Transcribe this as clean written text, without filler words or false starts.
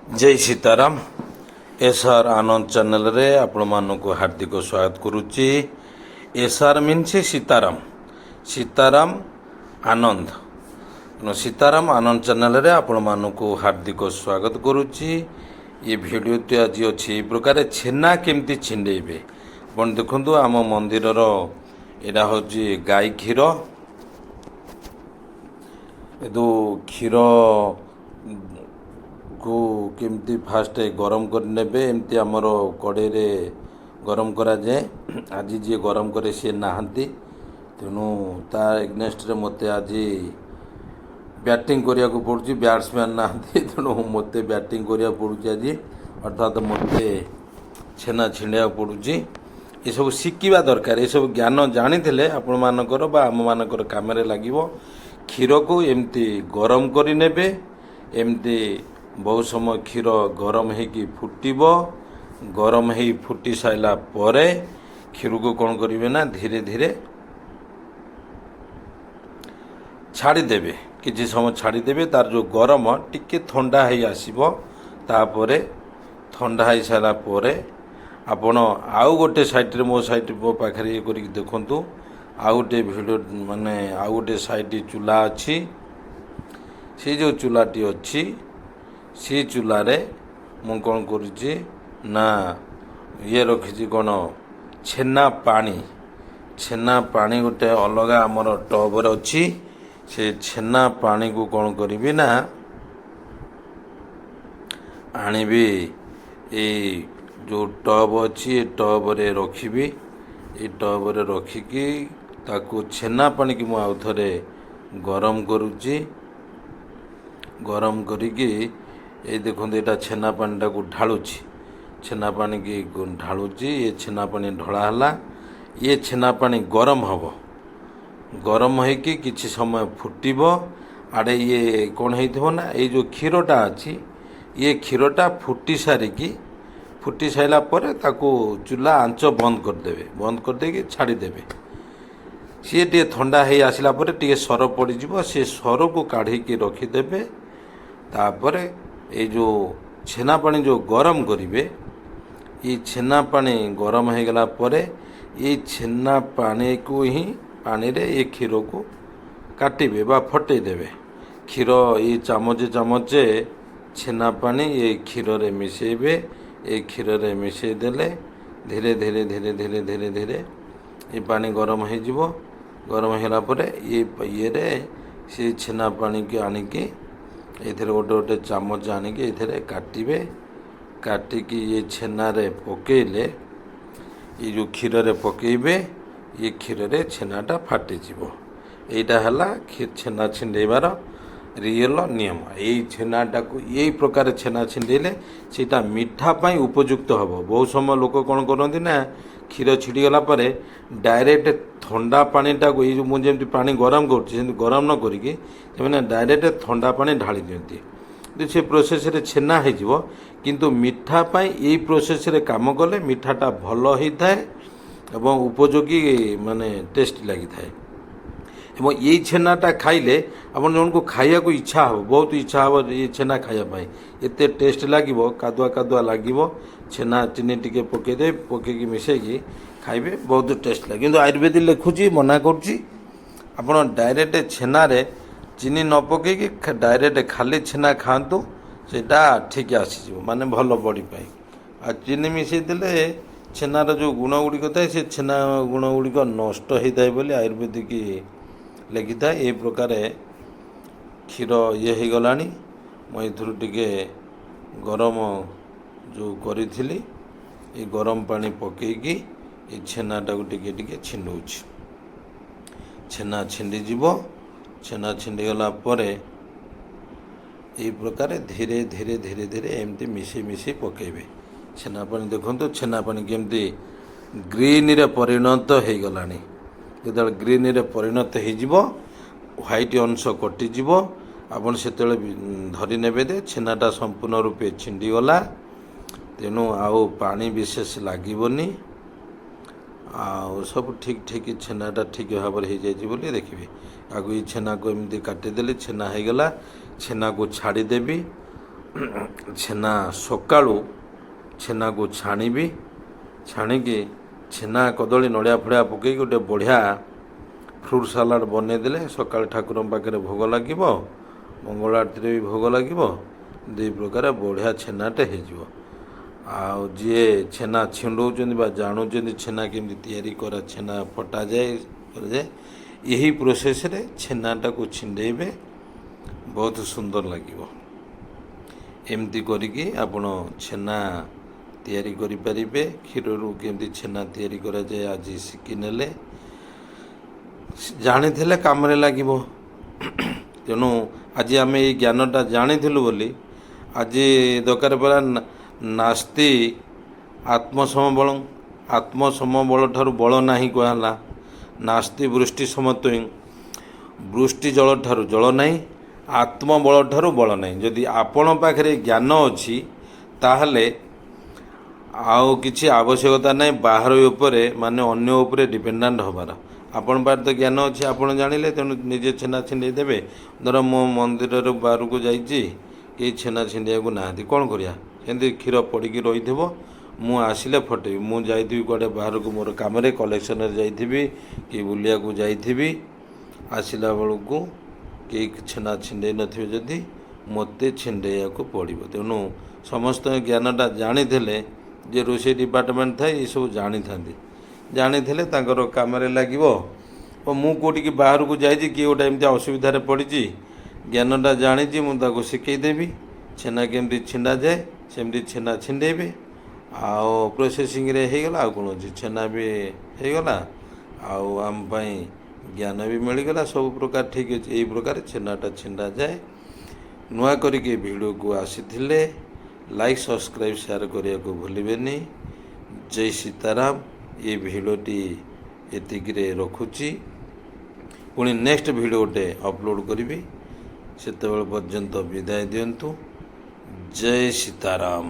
जय सीताराम। एसआर आनंद चैनल रे आपण मानक हार्दिक स्वागत करुच्ची। एसआर मीन्स सीताराम, सीताराम आनंद। सीताराम आनंद चैनल रे आपण मानक हार्दिक स्वागत करुच्ची। ये वीडियो तो आज अच्छी प्रकार छेना केमती छिंडेबे आपण देखु। आम मंदिर यहाँ हूँ गाय क्षीर। यदु क्षीर को केमती फास्ट गरम कर नेबे एमती आमर कड़े गरम करा जाए। आज जी गरम करे सी नहांती, तेणु ता एग्नेस्ट रे मते आज बैटिंग करिया को पड़ुची। बैट्समैन नहांती, तेणु मते बैटिंग करिया पड़ुची आज। अर्थात मते छेना छिंडिया पड़ुची। ये सब शिखा दरकार। ये सब ज्ञान जानी थे आपण मानकर बा आम मानकर काम लागिवो। क्षीर को एमती गरम करि नेबे। एमती बहुत समय क्षीर गरम होगी फुटब। गरम हो फुटी सारा पर क्षीर को कौन करेंगे ना धीरे धीरे छाड़ीदेवे। किसी समय छाड़ीदेवे, तार जो गरम टिके ठंडा हो आसब। तापर ठंडा हो सारा पर आपण आउ गोटे साइड मो साइड मो पाखे ये कर देखु। आउ गोटे भिडियो माने आउ गोटे साइड चूल्हा अच्छी। से जो चूल्हाटी अच्छी सी चूल्हे मु कौन करुच्ची ना ये रखी कौन छेना पानी। छेना पानी गोटे अलग आमर टबर अच्छी। से छेना पानी को कौन करी ना आनिबी ये जो टब अच्छी ये टब रे रखी। ये टब रे रखिकी ताकू छेना पानी की मु आउ थरे गरम करुच्ची। गरम करिकी ये देखो यहाँ छेना पानी को ढालुची। छेना पानी की ढालुची। ये छेना पानी ढलाला। ये छेना पानी गरम हम। गरम होइकी किछि समय फुटिब। आड़े ये कौन हो ना ये जो क्षीरटा अच्छी ये क्षीरटा फुटी सारा पर ताको चूल्हा आंच बंद करदेवे। बंद करदे छाड़ीदेवे। सी टे ठंडा हो आसला टे सर पड़ज। से सर को काढ़ी रखीदेवे। तापर ये जो छेना पानी जो गरम करेंगे, ये छेना पानी गरम हो गला पर ये छेना पानी को ही पानी रे ये क्षीर को काटिबे बा फटे देवे। क्षीर ये चामचे चामचे छेना पानी ये क्षीर रे मिसेबे। ये क्षीर रे मिसे देले धीरे धीरे धीरे धीरे धीरे धीरे ये पानी गरम हो। गरम होला पर ये रे से छेना पानी के आनिकी ये गोटे गोटे चामच आनिकी ये काटिबे। काटिकी ये छेना रे पकेले ये जो क्षीर रे पकेबे ये क्षीर रे छेनाटा फाटिजिवो। एटा हला छेना छिंडेबार रियल नियम। यही छेनाटा को यही प्रकार छेना छिंडेले सेटा मीठा पाई उपयुक्त हम। बहुत समय लोक कौन करती ना क्षीर छिड़गला पर डायरेक्ट ठंडा पानीटा को ये मुझे पानी गरम कर गरम न करिकी डायरेक्ट ठंडा पानी ढाली दिखती। से प्रोसेस रे छेना हो किंतु मीठा पाई यही प्रोसेस रे काम कले मीठाटा भल होता है एवं उपयोगी माने टेस्ट लगी थाए। एवं यही छेनाटा खाइले अपन जन को खाया को इच्छा हो, बहुत इच्छा हो ये छेना खायापाई। एते टेस्ट लगे कादुआ कादुआ लगे। छेना चीनी टिके पकेदे पकईकि मिसेकी खाइबे बहुत टेस्ट लगे। किंतु आयुर्वेद लिखुची मना करुच्ची आपन डायरेक्ट छेना रे चीनी न पकईकि डायरेक्ट खाली छेना खातु सेटा ठीक आसीज माने भल बॉडी पाई। आ चीनी मिसई देले छेनार जो गुण गुड़िक थाए से छेना गुण गुड़िक नष्ट होता है बोली आयुर्वेदिक लिखि था। ये प्रकार क्षीर ये हो गला। मैं टे गरम जो करी ये गरम पानी पकईकि ये छेनाटा को टिके टिके छिंडुछि। छेना छिंडीजीव। छेना छिंडीगला पर ये प्रकार धीरे धीरे धीरे धीरे एमती मिसी मिसी पकेबे। छेना पानी देखो छेना पानी केमती ग्रीन रे परिणत हो गला। जो ग्रीन रे परिणत हो व्हाइट अंश कटिଯିव आपन से धरी नेबे दे छेनाटा संपूर्ण रूपे छिंडीगला। तेणु आउ पानी विशेष लगनी सब ठीक ठीक छेनाटा ठीक भाव हो जाए देखिए। आगु ये छेना को एमती काटिदेली छेना हो गला। छेना को छाड़ीदेवी ଛେନା ସକାଳୁ ଛେନାକୁ ଛାଣିବି, ଛାଣିକି ଛେନା କଦଳୀ ନଡ଼ିଆ ଫଡ଼ିଆ ପକାଇକି ଗୋଟେ ବଢ଼ିଆ ଫ୍ରୁଟ୍ ସାଲାଡ଼ ବନେଇଦେଲେ ସକାଳେ ଠାକୁରଙ୍କ ପାଖରେ ଭୋଗ ଲାଗିବ, ମଙ୍ଗଳ ଆରତୀରେ ବି ଭୋଗ ଲାଗିବ, ଦୁଇ ପ୍ରକାର ବଢ଼ିଆ ଛେନାଟେ ହେଇଯିବ। ଆଉ ଯିଏ ଛେନା ଛିଣ୍ଡଉଛନ୍ତି ବା ଜାଣୁଛନ୍ତି ଛେନା କେମିତି ତିଆରି କରା ଛେନା ଫଟାଯାଏ କରାଯାଏ, ଏହି ପ୍ରୋସେସ୍ରେ ଛେନାଟାକୁ ଛିଣ୍ଡେଇବେ, ବହୁତ ସୁନ୍ଦର ଲାଗିବ। ଏମିତି କରିକି ଆପଣ ଛେନା ତିଆରି କରିପାରିବେ। କ୍ଷୀରରୁ କେମିତି ଛେନା ତିଆରି କରାଯାଏ ଆଜି ଶିଖିନେଲେ, ଜାଣିଥିଲେ କାମରେ ଲାଗିବ। ତେଣୁ ଆଜି ଆମେ ଏଇ ଜ୍ଞାନଟା ଜାଣିଥିଲୁ ବୋଲି ଆଜି ଦରକାର ପରା ନାସ୍ତି ଆତ୍ମସମବଳଂ, ଆତ୍ମସମବଳ ଠାରୁ ବଳ ନାହିଁ କୁହାହେଲା। ନାସ୍ତି ବୃଷ୍ଟି ସମତ୍ୱଂ, ବୃଷ୍ଟି ଜଳ ଠାରୁ ଜଳ ନାହିଁ, ଆତ୍ମବଳ ଠାରୁ ବଳ ନାହିଁ। ଯଦି ଆପଣ ପାଖରେ ଜ୍ଞାନ ଅଛି ତାହେଲେ ଆଉ କିଛି ଆବଶ୍ୟକତା ନାହିଁ ବାହାର ଉପରେ ମାନେ ଅନ୍ୟ ଉପରେ ଡିପେଣ୍ଡାଣ୍ଟ ହେବାର। ଆପଣଙ୍କ ପାଖରେ ତ ଜ୍ଞାନ ଅଛି, ଆପଣ ଜାଣିଲେ, ତେଣୁ ନିଜେ ଛେନା ଛିଣ୍ଡେଇ ଦେବେ। ଧର ମୁଁ ମନ୍ଦିରର ବାହାରକୁ ଯାଇଛି, କେହି ଛେନା ଛିଣ୍ଡେଇବାକୁ ନାହାନ୍ତି, କ'ଣ କରିବା? ସେମିତି କ୍ଷୀର ପଡ଼ିକି ରହିଥିବ, ମୁଁ ଆସିଲେ ଫଟେଇବି। ମୁଁ ଯାଇଥିବି କୁଆଡ଼େ ବାହାରକୁ ମୋର କାମରେ କଲେକ୍ସନରେ ଯାଇଥିବି କି ବୁଲିବାକୁ ଯାଇଥିବି, ଆସିଲା ବେଳକୁ କେହି ଛେନା ଛିଣ୍ଡେଇ ନଥିବେ ଯଦି ମୋତେ ଛିଣ୍ଡେଇବାକୁ ପଡ଼ିବ। ତେଣୁ ସମସ୍ତଙ୍କ ଜ୍ଞାନଟା ଜାଣିଥିଲେ, ଯେ ରୋଷେଇ ଡିପାର୍ଟମେଣ୍ଟ ଥାଏ ଏସବୁ ଜାଣିଥାନ୍ତି, ଜାଣିଥିଲେ ତାଙ୍କର କାମରେ ଲାଗିବ। ଓ ମୁଁ କେଉଁଠିକି ବାହାରକୁ ଯାଇଛି, କିଏ ଗୋଟେ ଏମିତି ଅସୁବିଧାରେ ପଡ଼ିଛି, ଜ୍ଞାନଟା ଜାଣିଛି, ମୁଁ ତାକୁ ଶିଖେଇଦେବି ଛେନା କେମିତି ଛିଣ୍ଡାଯାଏ, ସେମିତି ଛେନା ଛିଣ୍ଡେଇବେ। ଆଉ ପ୍ରୋସେସିଂରେ ହେଇଗଲା, ଆଉ କ'ଣ ଅଛି, ଛେନା ବି ହେଇଗଲା, ଆଉ ଆମ ପାଇଁ ଜ୍ଞାନ ବି ମିଳିଗଲା, ସବୁ ପ୍ରକାର ଠିକ୍ ଅଛି। ଏଇ ପ୍ରକାର ଛେନାଟା ଛିଣ୍ଡାଯାଏ। ନୂଆ କରିକି ଭିଡ଼ିଓକୁ ଆସିଥିଲେ ଲାଇକ୍, ସବସ୍କ୍ରାଇବ୍, ସେୟାର କରିବାକୁ ଭୁଲିବେନି। ଜୟ ସୀତାରାମ। ଏ ଭିଡ଼ିଓଟି ଏତିକିରେ ରଖୁଛି, ପୁଣି ନେକ୍ସଟ ଭିଡ଼ିଓଟେ ଅପଲୋଡ଼ କରିବି, ସେତେବେଳେ ପର୍ଯ୍ୟନ୍ତ ବିଦାୟ ଦିଅନ୍ତୁ। ଜୟ ସୀତାରାମ।